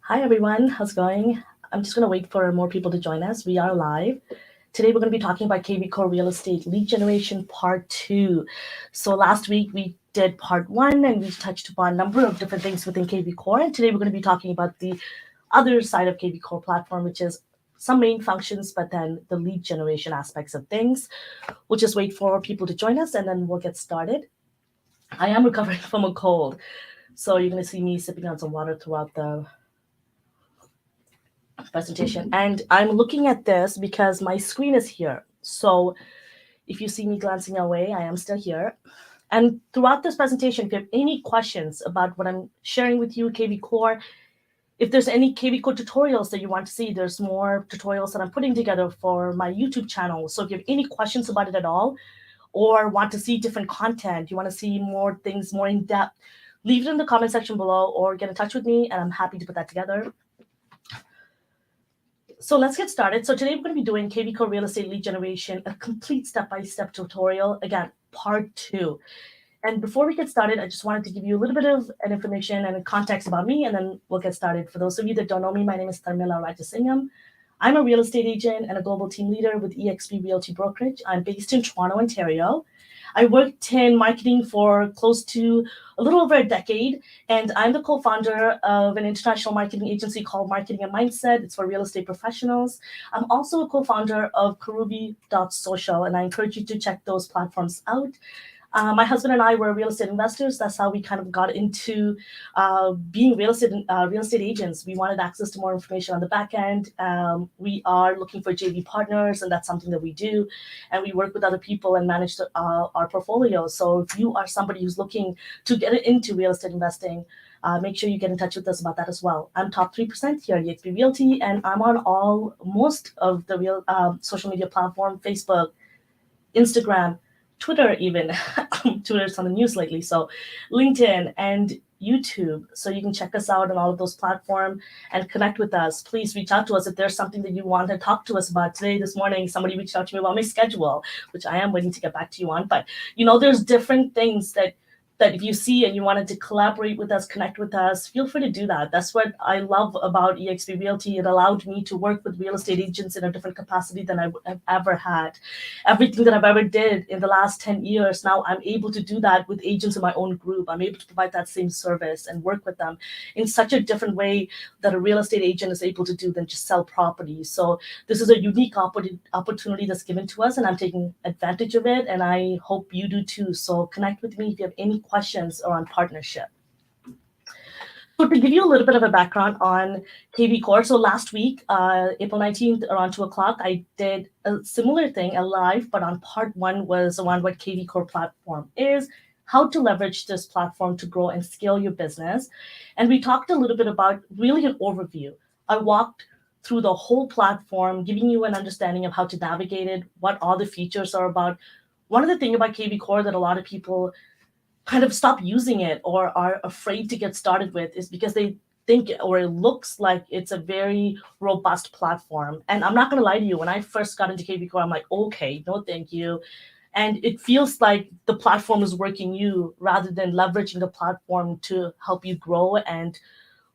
Hi everyone, how's it going? I'm just going to wait for more people to join us. We are live. Today we're going to be talking about kvCORE Real Estate Lead Generation Part 2. So last week we did Part 1 and we touched upon a number of different things within kvCORE. And today we're going to be talking about the other side of kvCORE platform, which is some main functions, but then the lead generation aspects of things. We'll just wait for people to join us and then we'll get started. I am recovering from a cold, so you're going to see me sipping on some water throughout the presentation. And I'm looking at this because my screen is here. So if you see me glancing away, I am still here. And throughout this presentation, if you have any questions about what I'm sharing with you, kvCORE, if there's any kvCORE tutorials that you want to see, there's more tutorials that I'm putting together for my YouTube channel. So if you have any questions about it at all, or want to see different content, you want to see more things more in depth, leave it in the comment section below or get in touch with me and I'm happy to put that together. So let's get started. So today we're going to be doing kvCORE Real Estate Lead Generation, a complete step-by-step tutorial. Again, part 2. And before we get started, I just wanted to give you a little bit of an information and a context about me, and then we'll get started. For those of you that don't know me, my name is Tharmila Rajasingam. I'm a real estate agent and a global team leader with eXp Realty brokerage. I'm based in Toronto, Ontario. I worked in marketing for close to a little over a decade, and I'm the co-founder of an international marketing agency called Marketing and Mindset. It's for real estate professionals. I'm also a co-founder of Karubi.social, and I encourage you to check those platforms out. My husband and I were real estate investors. That's how we kind of got into being real estate agents. We wanted access to more information on the back end. We are looking for JV partners, and that's something that we do. And we work with other people and manage our portfolio. So if you are somebody who's looking to get into real estate investing, make sure you get in touch with us about that as well. I'm top 3% here at Idx Realty, and I'm on most of the real social media platform, Facebook, Instagram, Twitter even. Twitter's on the news lately. So LinkedIn and YouTube. So you can check us out on all of those platforms and connect with us. Please reach out to us if there's something that you want to talk to us about. Today, this morning, somebody reached out to me about my schedule, which I am waiting to get back to you on. But, there's different things that if you see and you wanted to collaborate with us, connect with us, feel free to do that. That's what I love about eXp Realty. It allowed me to work with real estate agents in a different capacity than I've ever had. Everything that I've ever did in the last 10 years, now I'm able to do that with agents in my own group. I'm able to provide that same service and work with them in such a different way that a real estate agent is able to do than just sell properties. So this is a unique opportunity that's given to us, and I'm taking advantage of it, and I hope you do too. So connect with me if you have any questions around partnership. So to give you a little bit of a background on kvCORE, so last week, April 19th, around 2 o'clock, I did a similar thing, a live, but on part 1 was around what kvCORE platform is, how to leverage this platform to grow and scale your business. And we talked a little bit about really an overview. I walked through the whole platform, giving you an understanding of how to navigate it, what all the features are about. One of the things about kvCORE that a lot of people kind of stop using it or are afraid to get started with is because they think or it looks like it's a very robust platform. And I'm not going to lie to you, when I first got into kvCORE, I'm like, okay, no, thank you. And it feels like the platform is working you rather than leveraging the platform to help you grow and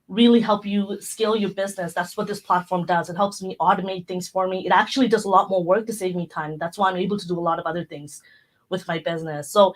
really help you scale your business. That's what this platform does. It helps me automate things for me. It actually does a lot more work to save me time. That's why I'm able to do a lot of other things with my business. So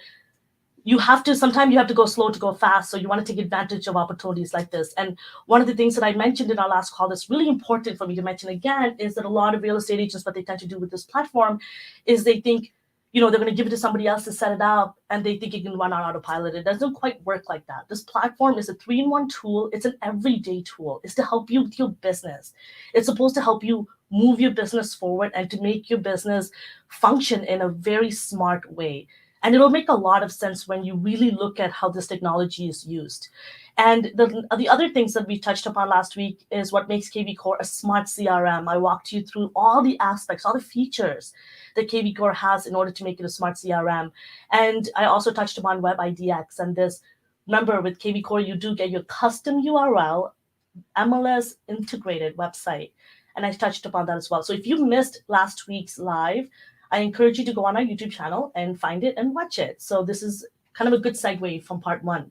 sometimes you have to go slow to go fast. So you want to take advantage of opportunities like this. And one of the things that I mentioned in our last call that's really important for me to mention again is that a lot of real estate agents, what they tend to do with this platform is they think, they're going to give it to somebody else to set it up and they think it can run on autopilot. It doesn't quite work like that. This platform is a 3-in-1 tool. It's an everyday tool. It's to help you with your business. It's supposed to help you move your business forward and to make your business function in a very smart way. And it'll make a lot of sense when you really look at how this technology is used. And the other things that we touched upon last week is what makes kvCORE a smart CRM. I walked you through all the aspects, all the features that kvCORE has in order to make it a smart CRM. And I also touched upon Web IDX. And remember, with kvCORE, you do get your custom URL, MLS integrated website. And I touched upon that as well. So if you missed last week's live, I encourage you to go on our YouTube channel and find it and watch it. So this is kind of a good segue from part 1.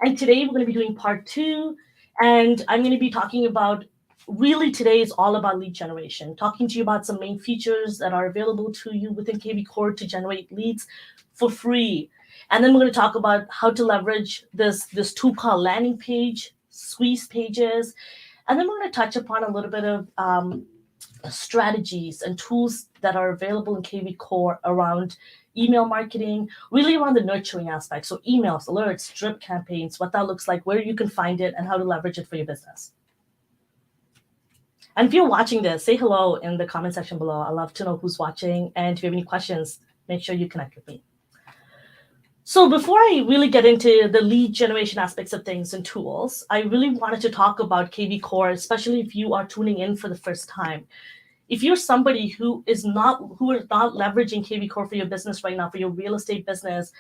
And today we're going to be doing part 2. And I'm going to be talking about, really today is all about lead generation, talking to you about some main features that are available to you within kvCORE to generate leads for free. And then we're going to talk about how to leverage this tool called landing page, squeeze pages. And then we're going to touch upon a little bit of strategies and tools that are available in kvCORE around email marketing, really around the nurturing aspect. So emails, alerts, drip campaigns, what that looks like, where you can find it, and how to leverage it for your business. And if you're watching this, say hello in the comment section below. I'd love to know who's watching. And if you have any questions, make sure you connect with me. So before I really get into the lead generation aspects of things and tools, I really wanted to talk about kvCORE, especially if you are tuning in for the first time. If you're somebody who is not leveraging kvCORE for your business right now, for your real estate business,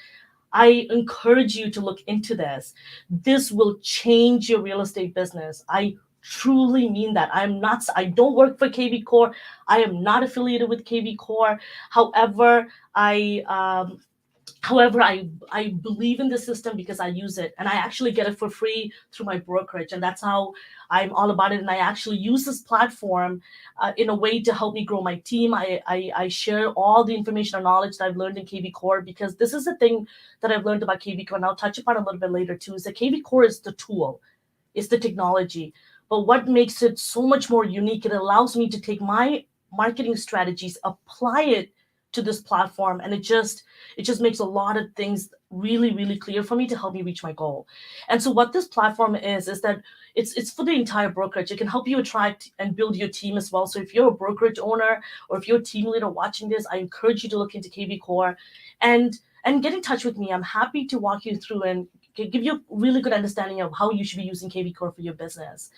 I encourage you to look into this. This will change your real estate business. I truly mean that. I don't work for kvCORE. I am not affiliated with kvCORE. However, I believe in the system because I use it, and I actually get it for free through my brokerage, and that's how I'm all about it. And I actually use this platform in a way to help me grow my team. I share all the information and knowledge that I've learned in kvCORE, because this is the thing that I've learned about kvCORE, and I'll touch upon a little bit later too, is that kvCORE is the tool, it's the technology. But what makes it so much more unique, it allows me to take my marketing strategies, apply it to this platform, and it just makes a lot of things really, really clear for me to help me reach my goal. And so what this platform is that it's for the entire brokerage. It can help you attract and build your team as well. So if you're a brokerage owner or if you're a team leader watching this, I encourage you to look into kvCORE and get in touch with me. I'm happy to walk you through and give you a really good understanding of how you should be using kvCORE for your business.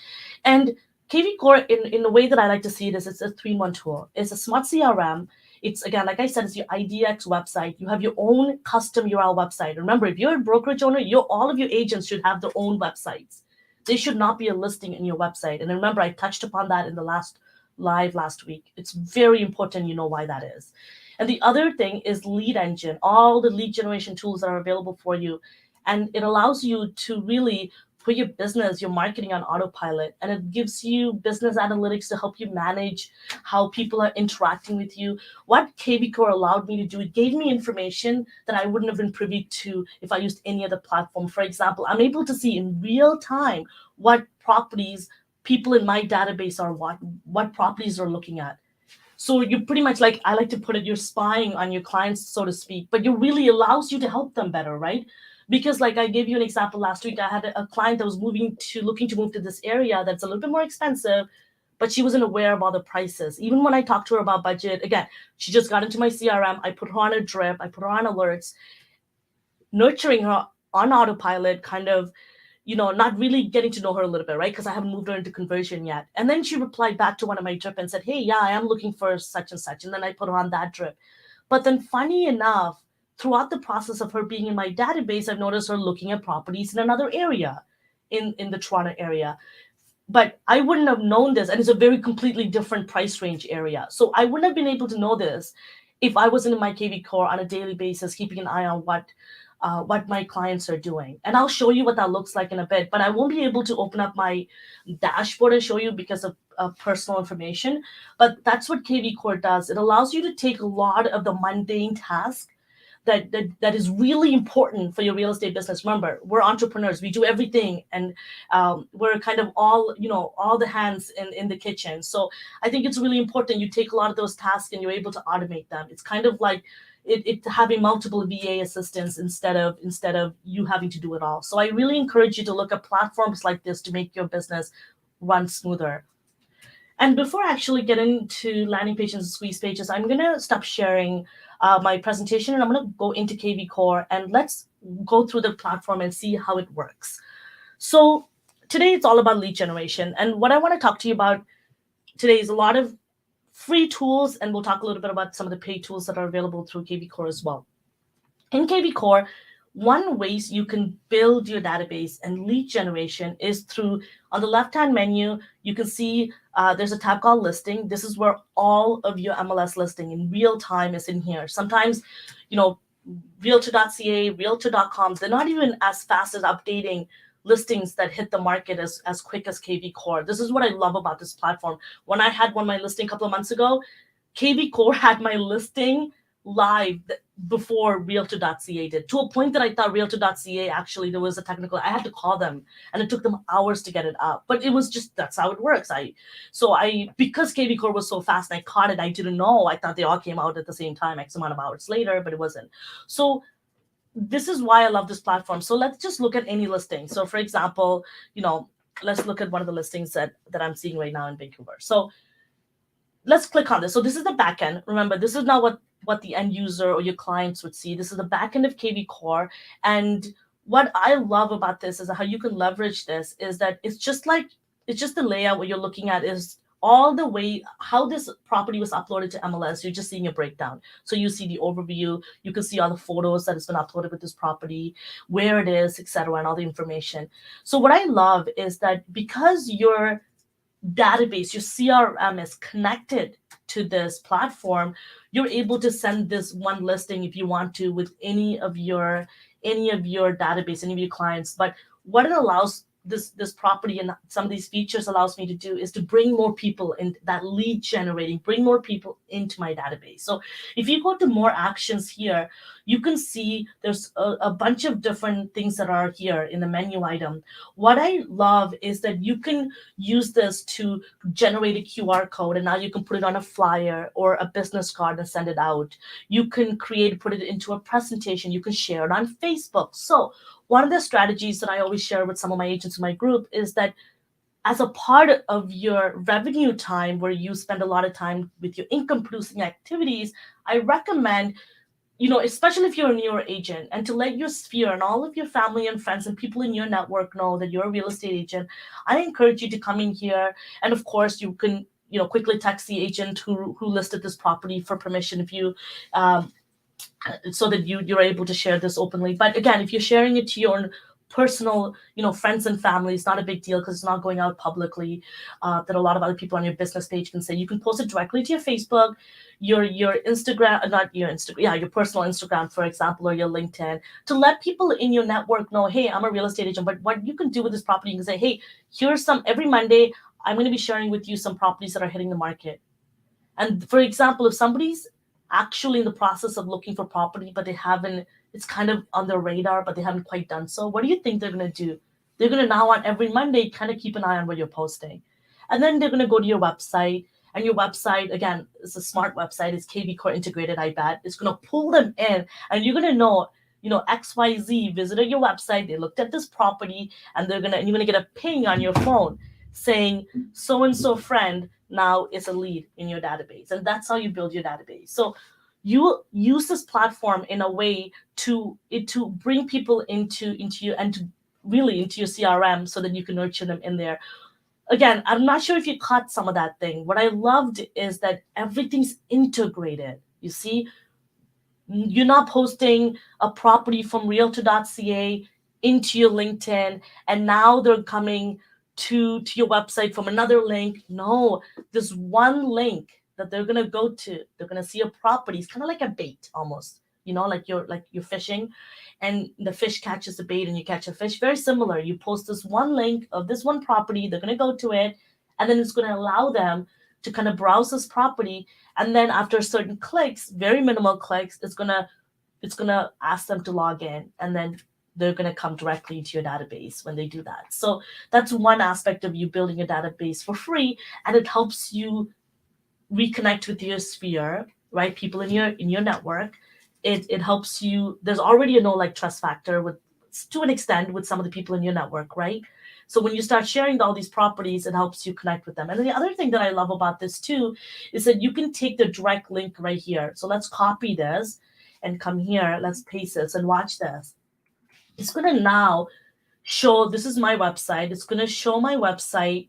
And kvCORE, in the way that I like to see it, is it's a 3-in-1 tool. It's a smart CRM. It's, again, like I said, it's your Idx website. You have your own custom URL website. Remember, if you're a brokerage owner, all of your agents should have their own websites. They should not be a listing in your website. And remember, I touched upon that in the last week. It's very important you know why that is. And the other thing is Lead Engine, all the lead generation tools that are available for you. And it allows you to really put your business, your marketing on autopilot, and it gives you business analytics to help you manage how people are interacting with you. What kvCORE allowed me to do, it gave me information that I wouldn't have been privy to if I used any other platform. For example, I'm able to see in real time what properties people in my database are, what properties are looking at. So you're pretty much, like I like to put it, you're spying on your clients, so to speak, but it really allows you to help them better, right? Because like I gave you an example last week, I had a client that was looking to move to this area that's a little bit more expensive, but she wasn't aware of all the prices. Even when I talked to her about budget, again, she just got into my CRM. I put her on a drip. I put her on alerts, nurturing her on autopilot, kind of, not really getting to know her a little bit, right? Because I haven't moved her into conversion yet. And then she replied back to one of my drip and said, hey, yeah, I am looking for such and such. And then I put her on that drip. But then funny enough, throughout the process of her being in my database, I've noticed her looking at properties in another area, in the Toronto area. But I wouldn't have known this, and it's a very completely different price range area. So I wouldn't have been able to know this if I wasn't in my kvCORE on a daily basis, keeping an eye on what my clients are doing. And I'll show you what that looks like in a bit, but I won't be able to open up my dashboard and show you because of personal information. But that's what kvCORE does. It allows you to take a lot of the mundane tasks that is really important for your real estate business. Remember, we're entrepreneurs. We do everything, and we're kind of all the hands in the kitchen. So I think it's really important you take a lot of those tasks and you're able to automate them. It's kind of like it having multiple VA assistants instead of you having to do it all. So I really encourage you to look at platforms like this to make your business run smoother. And before I actually get into landing pages and squeeze pages, I'm going to stop sharing my presentation, and I'm going to go into kvCORE, and let's go through the platform and see how it works. So today it's all about lead generation. And what I want to talk to you about today is a lot of free tools, and we'll talk a little bit about some of the paid tools that are available through kvCORE as well. In kvCORE, one ways you can build your database and lead generation is through, on the left-hand menu, you can see there's a tab called listing. This is where all of your MLS listing in real time is in here. Sometimes, Realtor.ca, Realtor.com, they're not even as fast as updating listings that hit the market as quick as kvCORE. This is what I love about this platform. When I had my listing a couple of months ago, kvCORE had my listing live before Realtor.ca did, to a point that I thought Realtor.ca, actually, there was a technical, I had to call them, and it took them hours to get it up. But it was just, that's how it works. Because kvCORE was so fast and I caught it, I didn't know. I thought they all came out at the same time, X amount of hours later, but it wasn't. So this is why I love this platform. So let's just look at any listing. So for example, let's look at one of the listings that I'm seeing right now in Vancouver. So let's click on this. So this is the back end. Remember, this is not what the end user or your clients would see. This is the back end of kvCORE. And what I love about this is how you can leverage this is that it's just the layout. What you're looking at is all the way how this property was uploaded to MLS. You're just seeing a breakdown. So you see the overview, you can see all the photos that has been uploaded with this property, where it is, etc., and all the information. So what I love is that because your database, your CRM is connected to this platform, you're able to send this one listing if you want to with any of your database, any of your clients. But what it allows this property and some of these features allows me to do is to bring more people in, that lead generating, bring more people into my database. So if you go to more actions here, you can see there's a bunch of different things that are here in the menu item. What I love is that you can use this to generate a QR code, and now you can put it on a flyer or a business card and send it out. You can put it into a presentation. You can share it on Facebook. So one of the strategies that I always share with some of my agents in my group is that as a part of your revenue time, where you spend a lot of time with your income producing activities, I recommend, especially if you're a newer agent, and to let your sphere and all of your family and friends and people in your network know that you're a real estate agent, I encourage you to come in here. And of course, you can, quickly text the agent who listed this property for permission if you, so that you're able to share this openly. But again, if you're sharing it to your own personal, friends and family, it's not a big deal because it's not going out publicly. That a lot of other people on your business page can say. You can post it directly to your Facebook, your Instagram, not your Instagram, your personal Instagram, for example, or your LinkedIn, to let people in your network know, hey, I'm a real estate agent. But what you can do with this property, you can say, hey, every Monday, I'm going to be sharing with you some properties that are hitting the market. And for example, if somebody's actually in the process of looking for property, but it's kind of on their radar, but they haven't quite done so, what do you think they're going to do? They're going to now on every Monday kind of keep an eye on what you're posting. And then they're going to go to your website, and your website, again, it's a smart website. It's kvCORE integrated, I bet. It's going to pull them in, and you're going to know, XYZ visited your website, they looked at this property, and you're going to get a ping on your phone saying so-and-so friend now is a lead in your database. And that's how you build your database. So you use this platform in a way to bring people into you and to really into your CRM so that you can nurture them in there. Again, I'm not sure if you caught some of that thing. What I loved is that everything's integrated. You see, you're not posting a property from Realtor.ca into your LinkedIn, and now they're coming to your website from another link. No, there's one link that they're gonna go to. They're gonna see a property. It's kind of like a bait almost, like you're fishing, and the fish catches the bait and you catch a fish. Very similar. You post this one link of this one property, they're gonna go to it, and then it's gonna allow them to kind of browse this property. And then after certain clicks, very minimal clicks, it's gonna ask them to log in, and then they're going to come directly to your database when they do that. So that's one aspect of you building a database for free, and it helps you reconnect with your sphere, right? People in your network. It helps you. There's already a trust factor to an extent with some of the people in your network, right? So when you start sharing all these properties, it helps you connect with them. And then the other thing that I love about this too is that you can take the direct link right here. So let's copy this and come here. Let's paste this and watch this. It's going to now show, this is my website. It's going to show my website,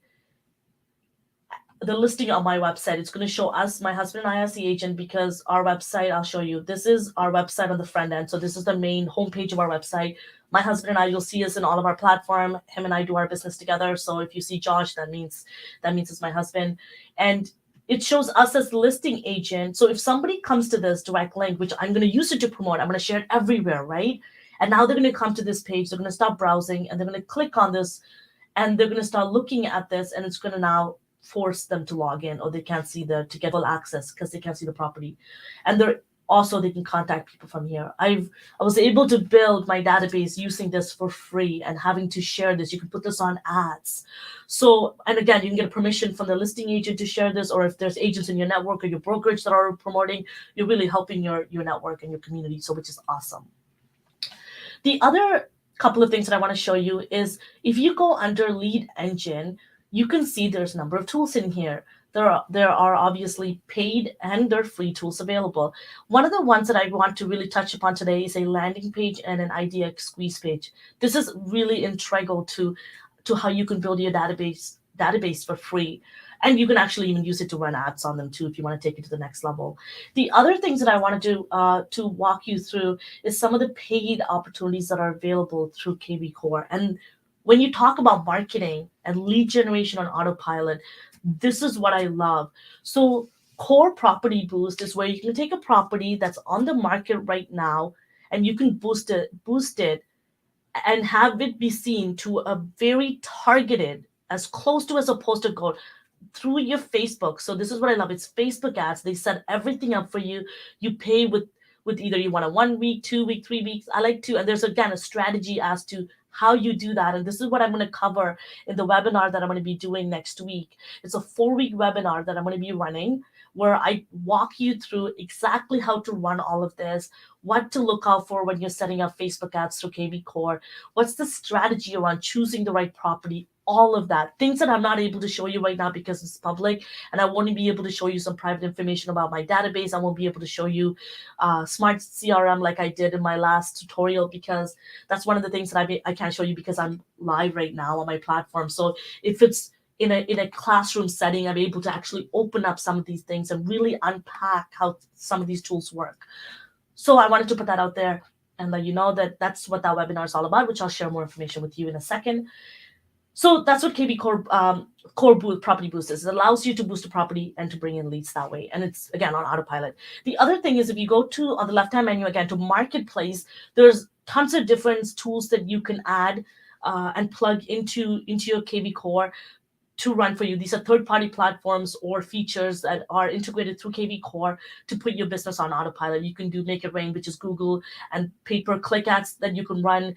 the listing on my website. It's going to show us, my husband and I as the agent, because our website, I'll show you, this is our website on the front end. So this is the main homepage of our website. My husband and I, you'll see us in all of our platform. Him and I do our business together. So if you see Josh, that means it's my husband. And it shows us as the listing agent. So if somebody comes to this direct link, which I'm going to use it to promote, I'm going to share it everywhere, right? And now they're going to come to this page, they're going to start browsing, and they're going to click on this, and they're going to start looking at this, and it's going to now force them to log in, or they can't see to get full access because they can't see the property. And they can contact people from here. I was able to build my database using this for free and having to share this. You can put this on ads. So, and again, you can get permission from the listing agent to share this, or if there's agents in your network or your brokerage that are promoting, you're really helping your network and your community, so which is awesome. The other couple of things that I want to show you is if you go under lead engine, you can see there's a number of tools in here. There are obviously paid and there are free tools available. One of the ones that I want to really touch upon today is a landing page and an Idx Squeeze Page. This is really integral to how you can build your database for free. And you can actually even use it to run ads on them too if you want to take it to the next level. The other things that I want to walk you through is some of the paid opportunities that are available through kvCORE. And when you talk about marketing and lead generation on autopilot, this is what I love. So Core Property Boost is where you can take a property that's on the market right now and you can boost it and have it be seen to a very targeted, as close to as a postal code through your Facebook. So this is what I love. It's Facebook ads. They set everything up for you. You pay with either you want a 1 week, 2 week, 3 weeks. I like to, and there's again a strategy as to how you do that. And this is what I'm going to cover in the webinar that I'm going to be doing next week. It's a 4-week webinar that I'm going to be running where I walk you through exactly how to run all of this, what to look out for when you're setting up Facebook ads through kvCORE, what's the strategy around choosing the right property, all of that. Things that I'm not able to show you right now because it's public, and I won't be able to show you some private information about my database. I won't be able to show you smart CRM like I did in my last tutorial because that's one of the things that I can't show you because I'm live right now on my platform. So if it's in a classroom setting, I'm able to actually open up some of these things and really unpack how some of these tools work. So I wanted to put that out there and let you know that that's what that webinar is all about, which I'll share more information with you in a second. So that's what kvCORE Core Property Boost is. It allows you to boost a property and to bring in leads that way. And it's, again, on autopilot. The other thing is if you go to, on the left-hand menu, again, to Marketplace, there's tons of different tools that you can add and plug into your kvCORE to run for you. These are third-party platforms or features that are integrated through kvCORE to put your business on autopilot. You can do Make It Rain, which is Google, and pay-per-click ads that you can run.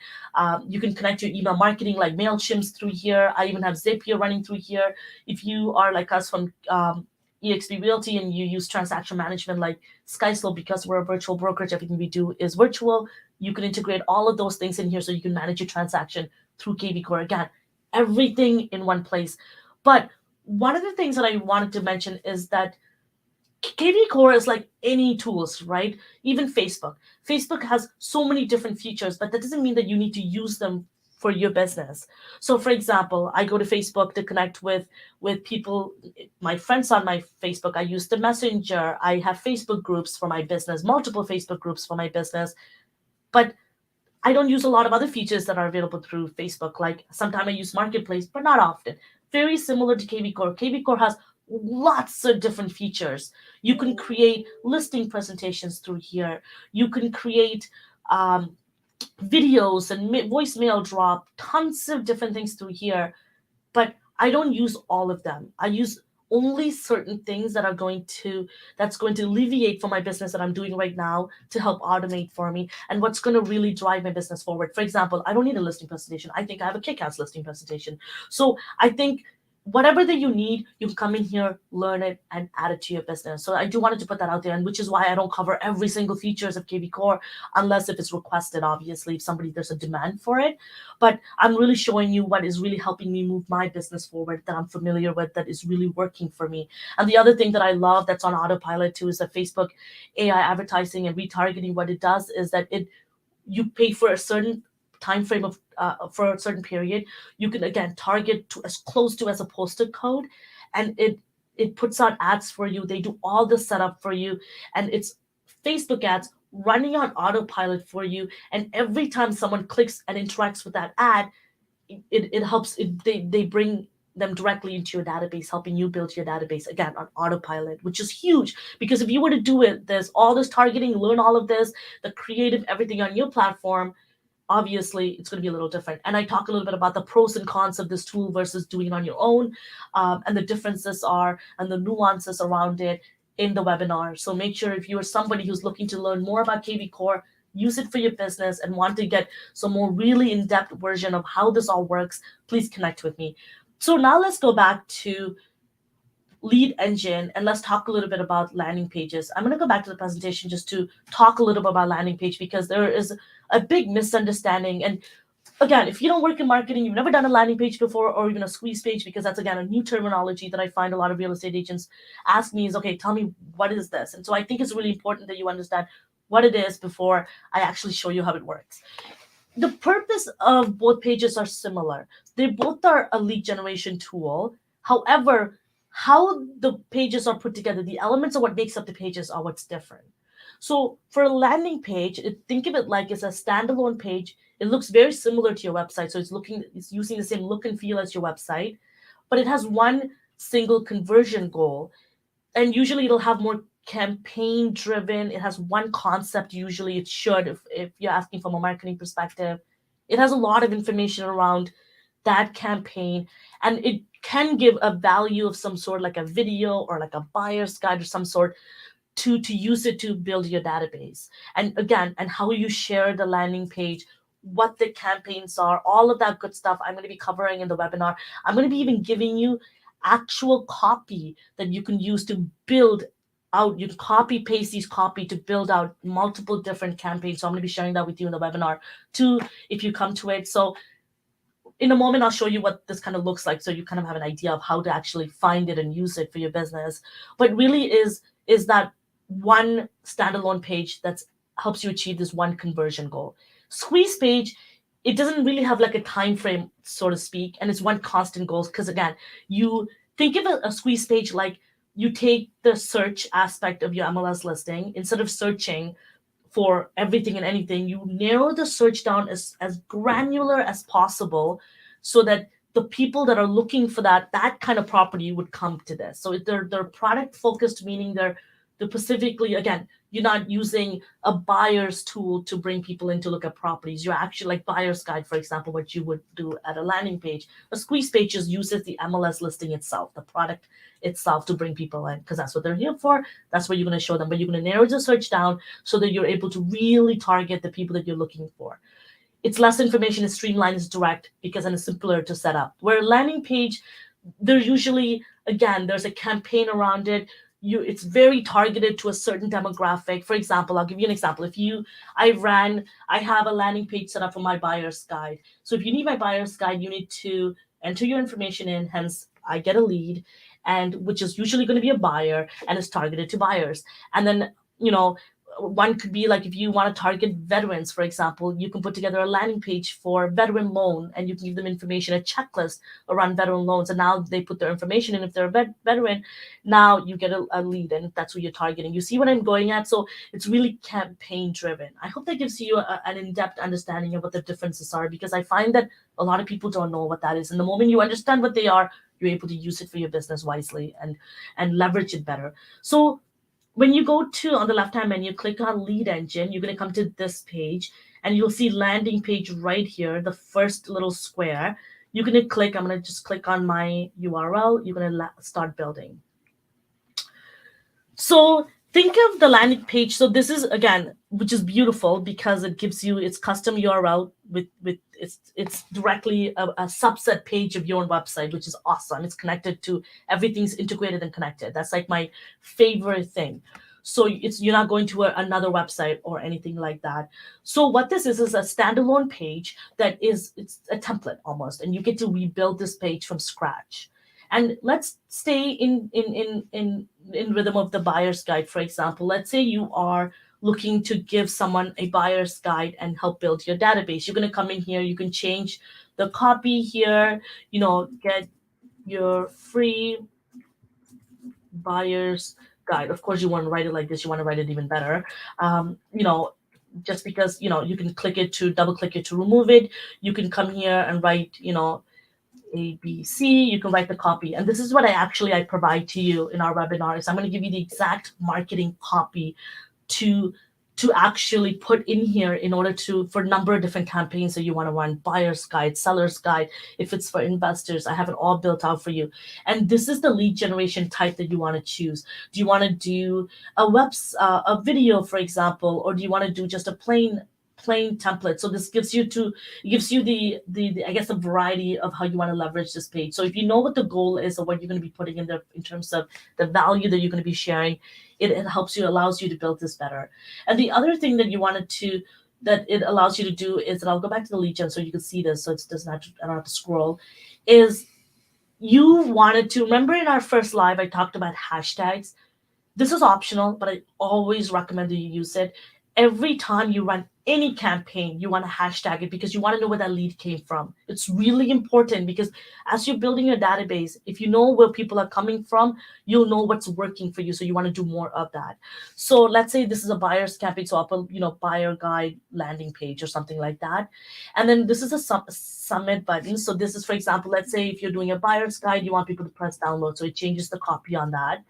You can connect your email marketing like MailChimp through here. I even have Zapier running through here. If you are like us from eXp Realty and you use transaction management like SkySlope, because we're a virtual brokerage, everything we do is virtual, you can integrate all of those things in here so you can manage your transaction through kvCORE. Again, everything in one place. But one of the things that I wanted to mention is that kvCORE is like any tools, right? Even Facebook. Facebook has so many different features, but that doesn't mean that you need to use them for your business. So for example, I go to Facebook to connect with people, my friends on my Facebook. I use the Messenger. I have Facebook groups for my business, multiple Facebook groups for my business. But I don't use a lot of other features that are available through Facebook. Like sometimes I use Marketplace, but not often. Very similar to kvCORE. kvCORE has lots of different features. You can create listing presentations through here. You can create videos and voicemail drop, tons of different things through here. But I don't use all of them. I use only certain things that's going to alleviate for my business that I'm doing right now to help automate for me and what's going to really drive my business forward. For example, I don't need a listing presentation. I think I have a kick-ass listing presentation. So I think whatever that you need, you can come in here, learn it, and add it to your business. So I do wanted to put that out there, and which is why I don't cover every single features of kvCORE unless if it's requested, obviously, if there's a demand for it. But I'm really showing you what is really helping me move my business forward that I'm familiar with, that is really working for me. And the other thing that I love that's on autopilot too is that Facebook AI advertising and retargeting, what it does is that you pay for a certain time frame of for a certain period. You can again target to as close to as a postal code, and it puts out ads for you. They do all the setup for you, and it's Facebook ads running on autopilot for you. And every time someone clicks and interacts with that ad, it helps. They bring them directly into your database, helping you build your database again on autopilot, which is huge. Because if you were to do it, there's all this targeting, learn all of this, the creative, everything on your platform. obviously it's going to be a little different. And I talk a little bit about the pros and cons of this tool versus doing it on your own, and the differences are and the nuances around it in the webinar. So make sure if you are somebody who's looking to learn more about kvCORE, use it for your business, and want to get some more really in-depth version of how this all works, please connect with me. So now let's go back to lead engine and let's talk a little bit about landing pages. I'm going to go back to the presentation just to talk a little bit about landing page, because there is a big misunderstanding. And again, if you don't work in marketing, you've never done a landing page before, or even a squeeze page, because that's, again, a new terminology that I find a lot of real estate agents ask me is, okay, tell me, what is this? And so I think it's really important that you understand what it is before I actually show you how it works. The purpose of both pages are similar. They both are a lead generation tool. However, how the pages are put together, the elements of what makes up the pages are what's different. So for a landing page, think of it like it's a standalone page. It looks very similar to your website. So it's using the same look and feel as your website, but it has one single conversion goal. And usually it'll have more campaign driven. It has one concept. Usually it should, if you're asking from a marketing perspective. It has a lot of information around that campaign, and it can give a value of some sort, like a video or like a buyer's guide or some sort, to use it to build your database. And again, and how you share the landing page, what the campaigns are, all of that good stuff I'm going to be covering in the webinar. I'm going to be even giving you actual copy that you can use to build out. You can copy paste these copy to build out multiple different campaigns. So I'm going to be sharing that with you in the webinar too, if you come to it. So in a moment, I'll show you what this kind of looks like, so you kind of have an idea of how to actually find it and use it for your business. But really is that one standalone page that helps you achieve this one conversion goal. Squeeze page, it doesn't really have like a time frame, so to speak, and it's one constant goal. Because again, you think of a squeeze page like you take the search aspect of your MLS listing. Instead of searching for everything and anything, you narrow the search down as granular as possible, so that the people that are looking for that kind of property would come to this. So they're product focused, meaning they're specifically, again, you're not using a buyer's tool to bring people in to look at properties. You're actually like buyer's guide, for example, what you would do at a landing page. A squeeze page just uses the MLS listing itself, the product itself, to bring people in, because that's what they're here for. That's what you're going to show them. But you're going to narrow the search down so that you're able to really target the people that you're looking for. It's less information, it's streamlined, it's direct, because then it's simpler to set up. Where a landing page, they're usually, again, there's a campaign around it. It's very targeted to a certain demographic. For example, I'll give you an example. I have a landing page set up for my buyer's guide. So if you need my buyer's guide, you need to enter your information in, hence I get a lead, and which is usually going to be a buyer, and is targeted to buyers. And then, one could be like, if you want to target veterans, for example, you can put together a landing page for veteran loan, and you can give them information, a checklist around veteran loans. And now they put their information in. If they're a veteran, now you get a lead, and that's who you're targeting. You see what I'm going at? So it's really campaign driven. I hope that gives you an in-depth understanding of what the differences are, because I find that a lot of people don't know what that is. And the moment you understand what they are, you're able to use it for your business wisely and leverage it better. So when you go to, on the left-hand menu, click on lead engine, you're going to come to this page, and you'll see landing page right here, the first little square. You're going to click, I'm going to just click on my URL. You're going to start building. So think of the landing page. So this is, again, which is beautiful, because it gives you its custom URL with it's directly a subset page of your own website, which is awesome. It's connected to, everything's integrated and connected. That's like my favorite thing. So you're not going to another website or anything like that. So what this is a standalone page that it's a template almost, and you get to rebuild this page from scratch. And let's stay in rhythm of the buyer's guide, for example. Let's say you are looking to give someone a buyer's guide and help build your database. You're going to come in here. You can change the copy here, get your free buyer's guide. Of course, you want to write it like this. You want to write it even better. Just because, you can double click it to remove it. You can come here and write, ABC, you can write the copy. And this is what I provide to you in our webinars. I'm going to give you the exact marketing copy to to actually put in here in order for a number of different campaigns that you want to run, buyer's guide, seller's guide. If it's for investors, I have it all built out for you. And this is the lead generation type that you want to choose. Do you want to do a video, for example, or do you want to do just a plain template? So this gives you the I guess, a variety of how you want to leverage this page. So if you know what the goal is or what you're going to be putting in there in terms of the value that you're going to be sharing, it allows you to build this better. And the other thing that it allows you to do is, and I'll go back to the lead gen so you can see this, so I don't have to scroll, is you wanted to remember in our first live, I talked about hashtags. This is optional, but I always recommend that you use it. Every time you run any campaign, you want to hashtag it because you want to know where that lead came from. It's really important because as you're building your database, if you know where people are coming from, you'll know what's working for you. So you want to do more of that. So let's say this is a buyer's campaign. So I'll put, buyer guide landing page or something like that. And then this is a submit button. So this is, for example, let's say if you're doing a buyer's guide, you want people to press download. So it changes the copy on that.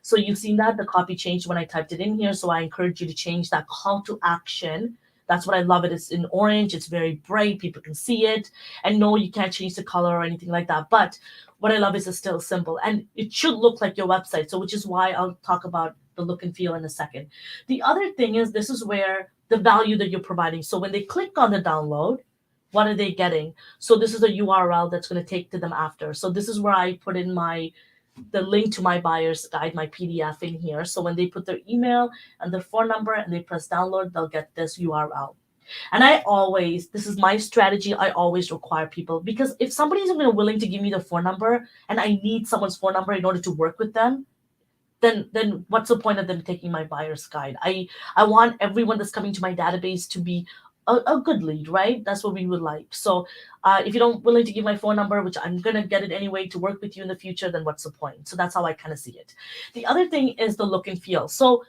So you've seen that the copy changed when I typed it in here. So I encourage you to change that call to action. That's what I love it. It's in orange. It's very bright. People can see it. And no, you can't change the color or anything like that. But what I love is it's still simple. And it should look like your website. So which is why I'll talk about the look and feel in a second. The other thing is this is where the value that you're providing. So when they click on the download, what are they getting? So this is a URL that's going to take to them after. So this is where I put in the link to my buyer's guide, my PDF in here. So when they put their email and their phone number and they press download, they'll get this URL. And this is my strategy. I always require people, because if somebody isn't willing to give me their phone number and I need someone's phone number in order to work with them, then what's the point of them taking my buyer's guide? I want everyone that's coming to my database to be a good lead, right? That's what we would like. So if you don't willing to give my phone number, which I'm going to get it anyway to work with you in the future, then what's the point? So that's how I kind of see it. The other thing is the look and feel. So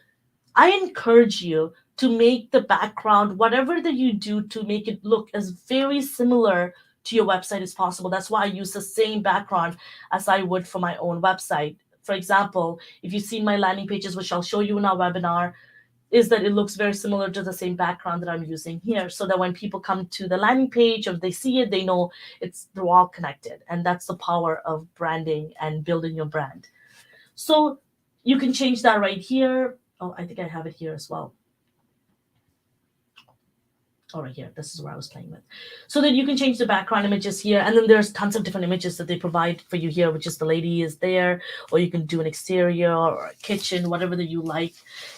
I encourage you to make the background, whatever that you do, to make it look as very similar to your website as possible. That's why I use the same background as I would for my own website. For example, if you've seen my landing pages, which I'll show you in our webinar, is that it looks very similar to the same background that I'm using here, so that when people come to the landing page or they see it, they know they're all connected. And that's the power of branding and building your brand. So you can change that right here. Oh, I think I have it here as well. Oh, right here. This is where I was playing with. So then you can change the background images here. And then there's tons of different images that they provide for you here, which is the lady is there, or you can do an exterior or a kitchen, whatever that you like,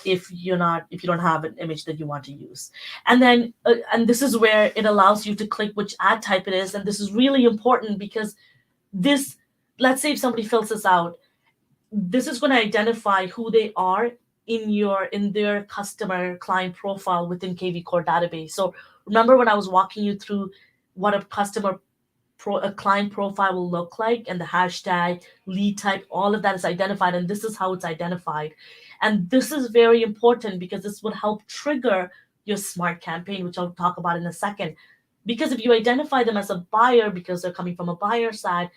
if you don't have an image that you want to use. And then, and this is where it allows you to click which ad type it is. And this is really important because let's say if somebody fills this out, this is going to identify who they are in their customer client profile within kvCORE database. So remember when I was walking you through what a client profile will look like, and the hashtag, lead type, all of that is identified, and this is how it's identified. And this is very important because this would help trigger your smart campaign, which I'll talk about in a second. Because if you identify them as a buyer because they're coming from a buyer side,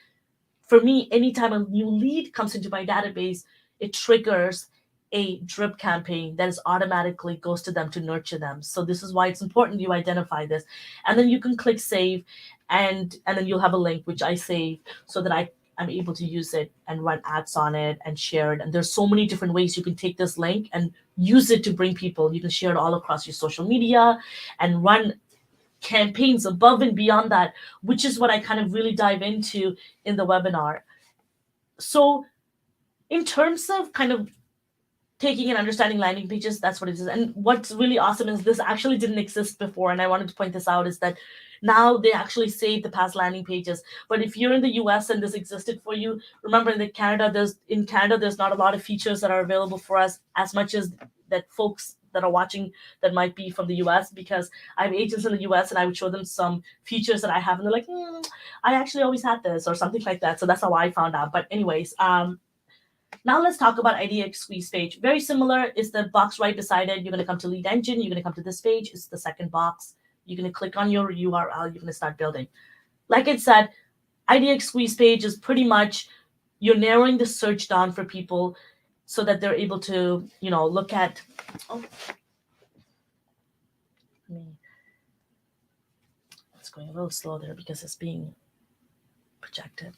for me, anytime a new lead comes into my database, it triggers a drip campaign that is automatically goes to them to nurture them. So this is why it's important you identify this. And then you can click save, and then you'll have a link which I save so that I'm able to use it and run ads on it and share it. And there's so many different ways you can take this link and use it to bring people. You can share it all across your social media and run campaigns above and beyond that, which is what I kind of really dive into in the webinar. So in terms of kind of taking and understanding landing pages, that's what it is. And what's really awesome is this actually didn't exist before. And I wanted to point this out is that now they actually save the past landing pages. But if you're in the US and this existed for you, remember in Canada, there's not a lot of features that are available for us as much as that folks that are watching that might be from the US, because I have agents in the US and I would show them some features that I have and they're like, I actually always had this or something like that. So that's how I found out. But anyways, now let's talk about Idx Squeeze Page. Very similar. Is the box right beside it. You're going to come to Lead Engine. You're going to come to this page. It's the second box. You're going to click on your URL. You're going to start building. Like it said, Idx Squeeze Page is pretty much you're narrowing the search down for people so that they're able to, look at. Oh, It's going a little slow there because it's being projected.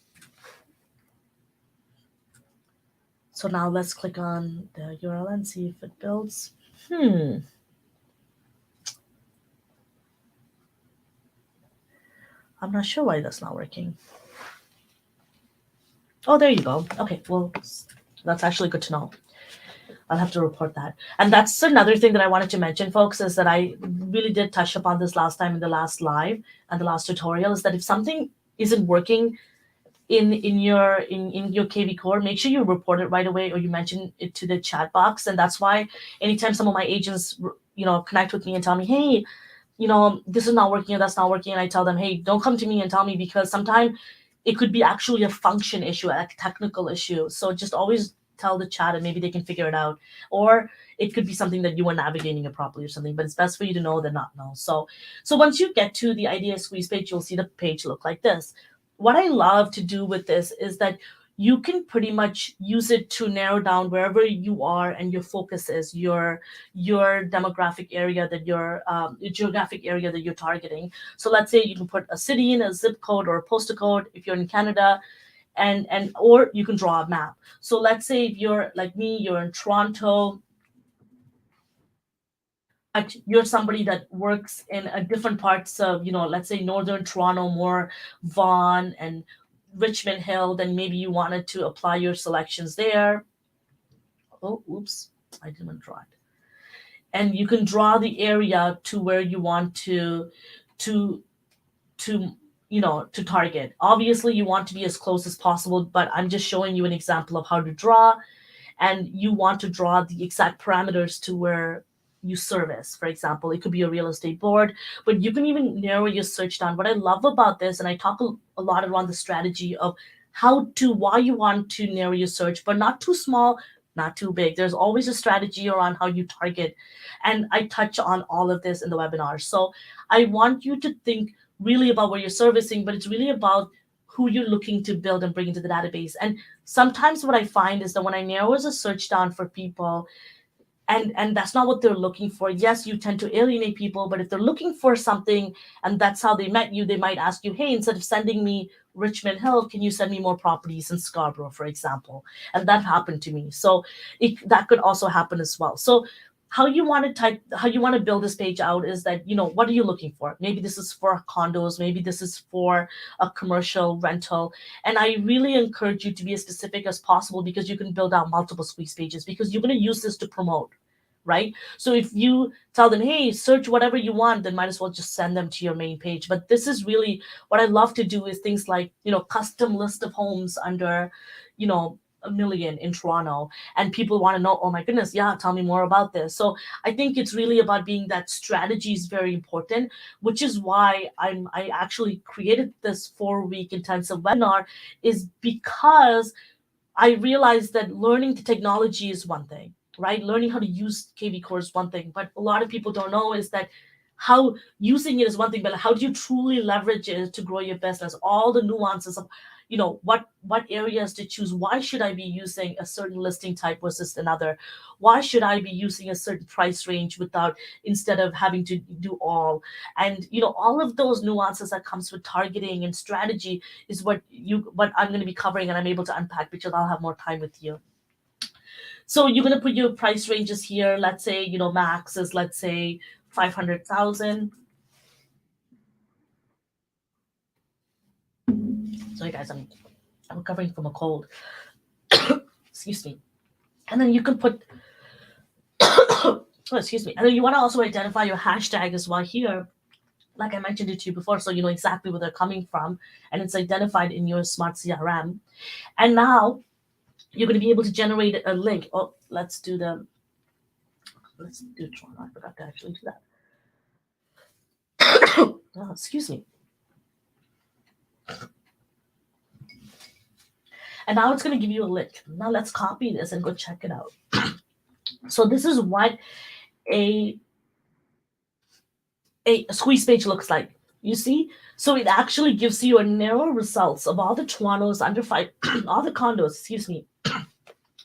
So now let's click on the URL and see if it builds. I'm not sure why that's not working. Oh, there you go. Okay, well, that's actually good to know. I'll have to report that. And that's another thing that I wanted to mention, folks, is that I really did touch upon this last time in the last live and the last tutorial, is that if something isn't working in your kvCORE, make sure you report it right away or you mention it to the chat box. And that's why anytime some of my agents, connect with me and tell me, hey, this is not working or that's not working, and I tell them, hey, don't come to me and tell me, because sometimes it could be actually a function issue, a technical issue. So just always tell the chat and maybe they can figure it out. Or it could be something that you were navigating it properly or something, but it's best for you to know than not know. So once you get to the Idx Squeeze page, you'll see the page look like this. What I love to do with this is that you can pretty much use it to narrow down wherever you are and your focus is, your demographic area that your geographic area that you're targeting. So let's say you can put a city in, a zip code or a postal code if you're in Canada, and or you can draw a map. So let's say if you're like me, you're in Toronto, but you're somebody that works in a different parts of, let's say northern Toronto, more Vaughan and Richmond Hill, then maybe you wanted to apply your selections there. Oh, oops, I didn't draw it. And you can draw the area to where you want to target. Obviously, you want to be as close as possible, but I'm just showing you an example of how to draw, and you want to draw the exact parameters to where you service. For example, it could be a real estate board, but you can even narrow your search down. What I love about this, and I talk a lot around the strategy of why you want to narrow your search, but not too small, not too big. There's always a strategy around how you target. And I touch on all of this in the webinar. So I want you to think really about what you're servicing, but it's really about who you're looking to build and bring into the database. And sometimes what I find is that when I narrow a search down for people, and that's not what they're looking for. Yes, you tend to alienate people, but if they're looking for something and that's how they met you, they might ask you, hey, instead of sending me Richmond Hill, can you send me more properties in Scarborough, for example? And that happened to me. So that could also happen as well. So how you want to build this page out is that, what are you looking for? Maybe this is for condos, maybe this is for a commercial rental. And I really encourage you to be as specific as possible, because you can build out multiple squeeze pages, because you're going to use this to promote, right? So if you tell them, hey, search whatever you want, then might as well just send them to your main page. But this is really what I love to do, is things like, custom list of homes under, a million in Toronto, and people want to know, oh my goodness, yeah, tell me more about this. So I think it's really about being that strategy is very important, which is why I actually created this 4-week intensive webinar, is because I realized that learning the technology is one thing, right? Learning how to use kvCORE is one thing, but a lot of people don't know is that how using it is one thing, but how do you truly leverage it to grow your business? All the nuances of, what areas to choose. Why should I be using a certain listing type versus another? Why should I be using a certain price range instead of having to do all? And, all of those nuances that comes with targeting and strategy is what I'm going to be covering, and I'm able to unpack because I'll have more time with you. So you're going to put your price ranges here. Let's say, max is, let's say, 500,000. Sorry guys, I'm recovering from a cold. Excuse me. And then you can put excuse me. And then you want to also identify your hashtag as well here, like I mentioned it to you before, so you know exactly where they're coming from, and it's identified in your smart CRM. And now you're going to be able to generate a link. Oh, let's do Toronto. I forgot to actually do that. Oh, excuse me. And now it's going to give you a link. Now let's copy this and go check it out. So this is what a squeeze page looks like. You see? So it actually gives you a narrow results of all the Torontos all the condos,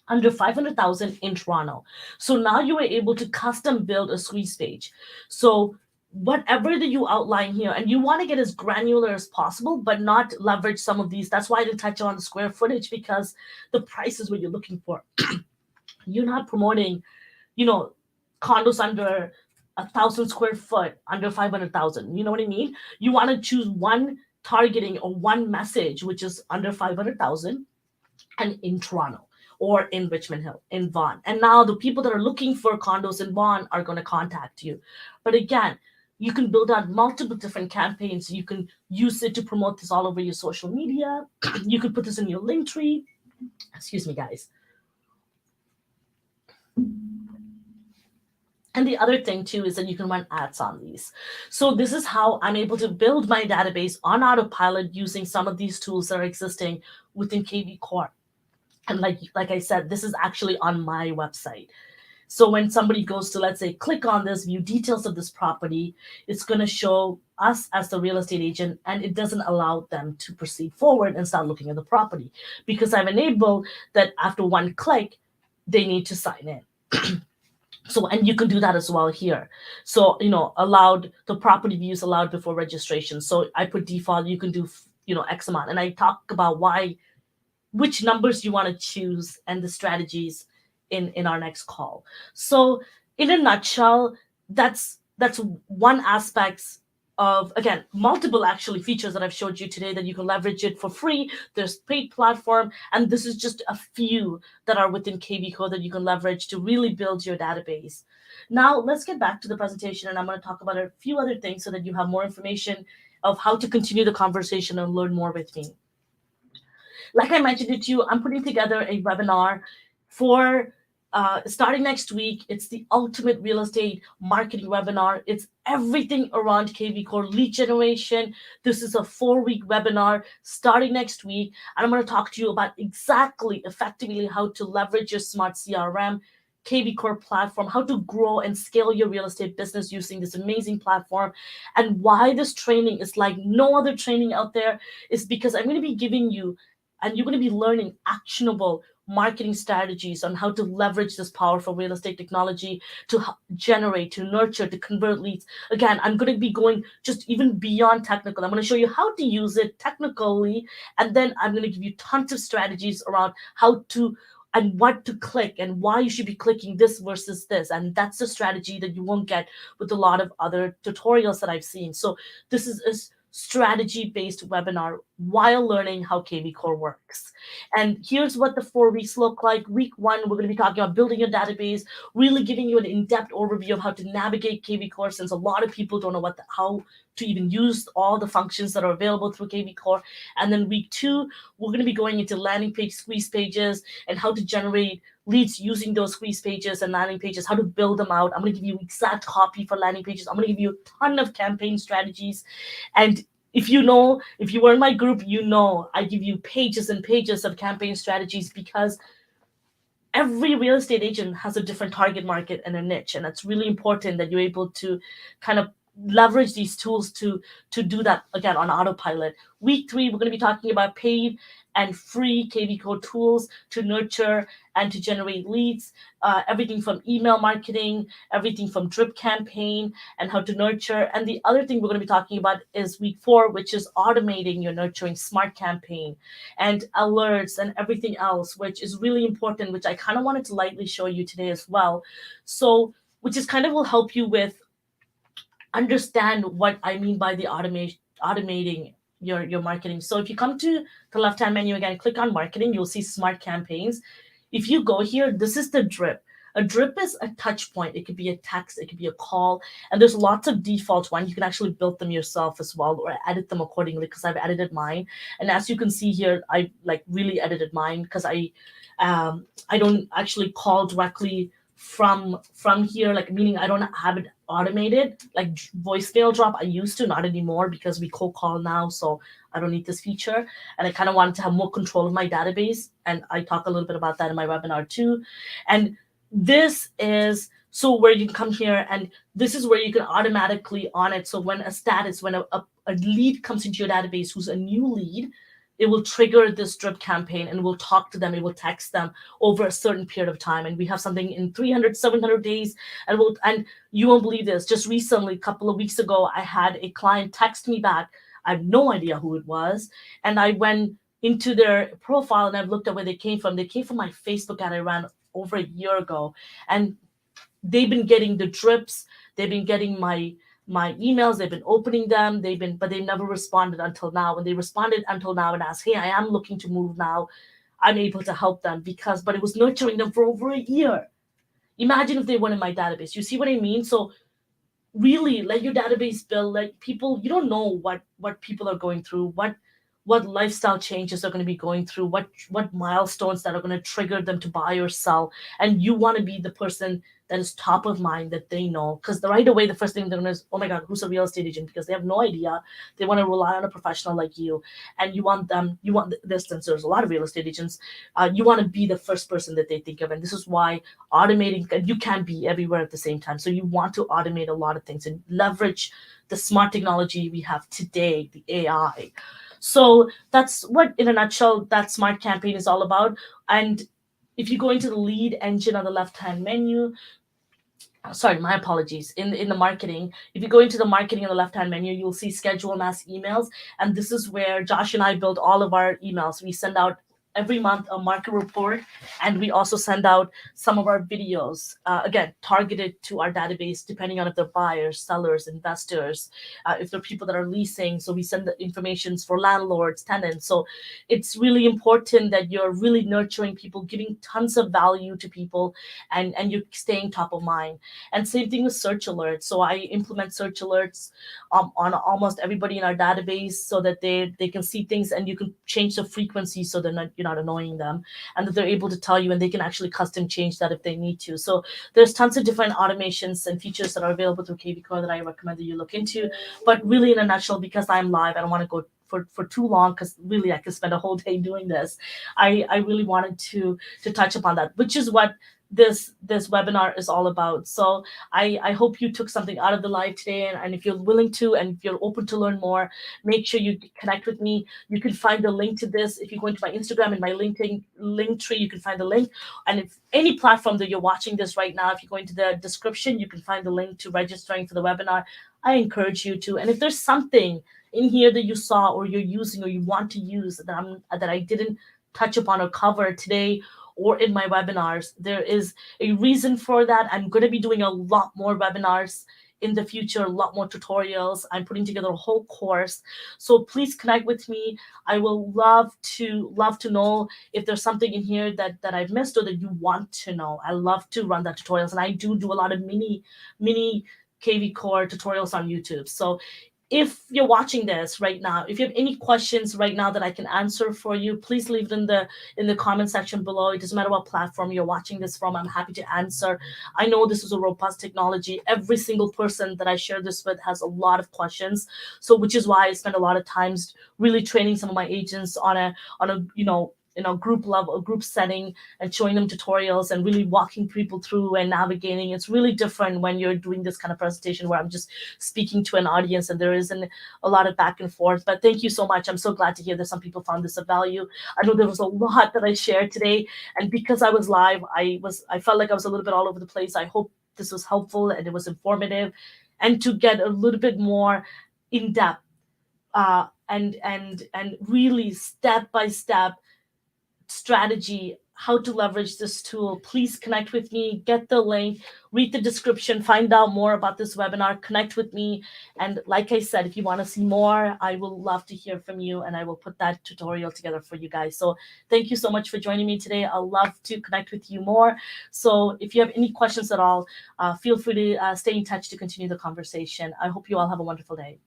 under 500,000 in Toronto. So now you are able to custom build a squeeze page. So whatever that you outline here, and you want to get as granular as possible, but not leverage some of these. That's why I didn't touch on the square footage, because the price is what you're looking for. You're not promoting, condos under 1,000 square foot, under 500,000. You know what I mean? You want to choose one targeting or one message, which is under 500,000 and in Toronto or in Richmond Hill, in Vaughan. And now the people that are looking for condos in Vaughan are going to contact you. But again, you can build out multiple different campaigns. You can use it to promote this all over your social media. You could put this in your link tree. Excuse me, guys. And the other thing too is that you can run ads on these. So this is how I'm able to build my database on autopilot using some of these tools that are existing within kvCORE. And like I said, this is actually on my website. So when somebody goes to, let's say, click on this, view details of this property, it's going to show us as the real estate agent, and it doesn't allow them to proceed forward and start looking at the property, because I've enabled that after one click, they need to sign in. So, and you can do that as well here. So, allowed, the property views allowed before registration. So I put default, you can do, X amount. And I talk about which numbers you want to choose and the strategies in our next call. So in a nutshell, that's one aspect of, again, multiple actually features that I've showed you today that you can leverage it for free. There's paid platform, and this is just a few that are within kvCORE that you can leverage to really build your database. Now let's get back to the presentation, and I'm going to talk about a few other things so that you have more information of how to continue the conversation and learn more with me. Like I mentioned it to you, I'm putting together a webinar for starting next week. It's the ultimate real estate marketing webinar. It's everything around kvCORE lead generation. This is a 4-week webinar starting next week. And I'm going to talk to you about exactly, effectively, how to leverage your smart CRM, kvCORE platform, how to grow and scale your real estate business using this amazing platform. And why this training is like no other training out there is because I'm going to be giving you, and you're going to be learning actionable marketing strategies on how to leverage this powerful real estate technology to generate, to nurture, to convert leads. Again, I'm going to be going just even beyond technical. I'm going to show you how to use it technically, and then I'm going to give you tons of strategies around how to and what to click and why you should be clicking this versus this. And that's the strategy that you won't get with a lot of other tutorials that I've seen. So this is a strategy-based webinar while learning how kvCORE works. And here's what the 4 weeks look like. Week 1, we're going to be talking about building your database, really giving you an in-depth overview of how to navigate kvCORE, since a lot of people don't know how to even use all the functions that are available through kvCORE. And then week 2, we're going to be going into landing page squeeze pages and how to generate leads using those squeeze pages and landing pages, how to build them out. I'm going to give you exact copy for landing pages. I'm going to give you a ton of campaign strategies. And if you were in my group, I give you pages and pages of campaign strategies, because every real estate agent has a different target market and a niche. And it's really important that you're able to kind of leverage these tools to do that, again, on autopilot. Week 3, we're going to be talking about paid and free kvCORE tools to nurture and to generate leads, everything from email marketing, everything from drip campaign, and how to nurture. And the other thing we're going to be talking about is week 4, which is automating your nurturing smart campaign and alerts and everything else, which is really important, which I kind of wanted to lightly show you today as well. So, which is kind of will help you with understand what I mean by the automating your marketing. So if you come to the left-hand menu again, click on marketing, you'll see smart campaigns. If you go here, this is the drip. A drip is a touch point. It could be a text, it could be a call, and there's lots of default ones. You can actually build them yourself as well, or edit them accordingly, because I've edited mine. And as you can see here, I really edited mine, because I don't actually call directly from here, meaning I don't have it automated, like voicemail drop. I used to, not anymore, because we cold call now, so I don't need this feature. And I kind of wanted to have more control of my database, and I talk a little bit about that in my webinar too. And this is where you can come here, and this is where you can automatically on it. So when a lead comes into your database who's a new lead, it will trigger this drip campaign and we'll talk to them, it will text them over a certain period of time. And we have something in 300, 700 days. And you won't believe this. Just recently, a couple of weeks ago, I had a client text me back. I have no idea who it was. And I went into their profile and I've looked at where they came from. They came from my Facebook ad I ran over a year ago. And they've been getting the drips. They've been getting my emails, they've been opening them, but they never responded until now. When they responded until now and asked, hey, I am looking to move now, I'm able to help them but it was nurturing them for over a year. Imagine if they weren't in my database. You see what I mean? So really let your database build, like people, you don't know what people are going through, what lifestyle changes are going to be going through, what milestones that are going to trigger them to buy or sell. And you want to be the person that is top of mind, that they know. Because right away, the first thing they're going to is, oh my God, who's a real estate agent? Because they have no idea. They want to rely on a professional like you. And there's a lot of real estate agents. You want to be the first person that they think of. And this is why automating, you can't be everywhere at the same time. So you want to automate a lot of things and leverage the smart technology we have today, the AI. So that's what, in a nutshell, that smart campaign is all about. And if you go into the lead engine on the left-hand menu, sorry, my apologies, in the marketing, if you go into the marketing on the left-hand menu, you'll see schedule mass emails. And this is where Josh and I build all of our emails. We send out every month a market report, and we also send out some of our videos, again, targeted to our database, depending on if they're buyers, sellers, investors, if they're people that are leasing. So we send the informations for landlords, tenants. So it's really important that you're really nurturing people, giving tons of value to people, and you're staying top of mind. And same thing with search alerts. So I implement search alerts on almost everybody in our database so that they can see things, and you can change the frequency so you're not annoying them, and that they're able to tell you, and they can actually custom change that if they need to. So there's tons of different automations and features that are available through kvCORE that I recommend that you look into. But really, in a nutshell, because I'm live, I don't want to go for too long, because really I could spend a whole day doing this. I really wanted to touch upon that, which is what this webinar is all about. So I hope you took something out of the live today, and if you're willing to, and if you're open to learn more, make sure you connect with me. You can find the link to this if you go into my Instagram and my link tree. You can find the link, and if any platform that you're watching this right now, if you go into the description, you can find the link to registering for the webinar. I encourage you to. And if there's something in here that you saw or you're using or you want to use that I didn't touch upon or cover today or in my webinars, there is a reason for that. I'm going to be doing a lot more webinars in the future, a lot more tutorials. I'm putting together a whole course. So please connect with me. I will love to know if there's something in here that I've missed or that you want to know. I love to run that tutorials, and I do a lot of mini kvCORE tutorials on YouTube. So if you're watching this right now, if you have any questions right now that I can answer for you, please leave it in the comment section below. It doesn't matter what platform you're watching this from. I'm happy to answer. I know this is a robust technology. Every single person that I share this with has a lot of questions. So which is why I spend a lot of times really training some of my agents on a in a group level, a group setting, and showing them tutorials and really walking people through and navigating. It's really different when you're doing this kind of presentation where I'm just speaking to an audience and there isn't a lot of back and forth. But thank you so much. I'm so glad to hear that some people found this of value. I know there was a lot that I shared today, and because I was live, I felt like I was a little bit all over the place. I hope this was helpful and it was informative, and to get a little bit more in depth and really step by step strategy, how to leverage this tool. Please connect with me, get the link, read the description, find out more about this webinar, connect with me. And like I said, if you want to see more, I will love to hear from you, and I will put that tutorial together for you guys. So thank you so much for joining me today. I'll love to connect with you more. So if you have any questions at all, feel free to stay in touch to continue the conversation. I hope you all have a wonderful day.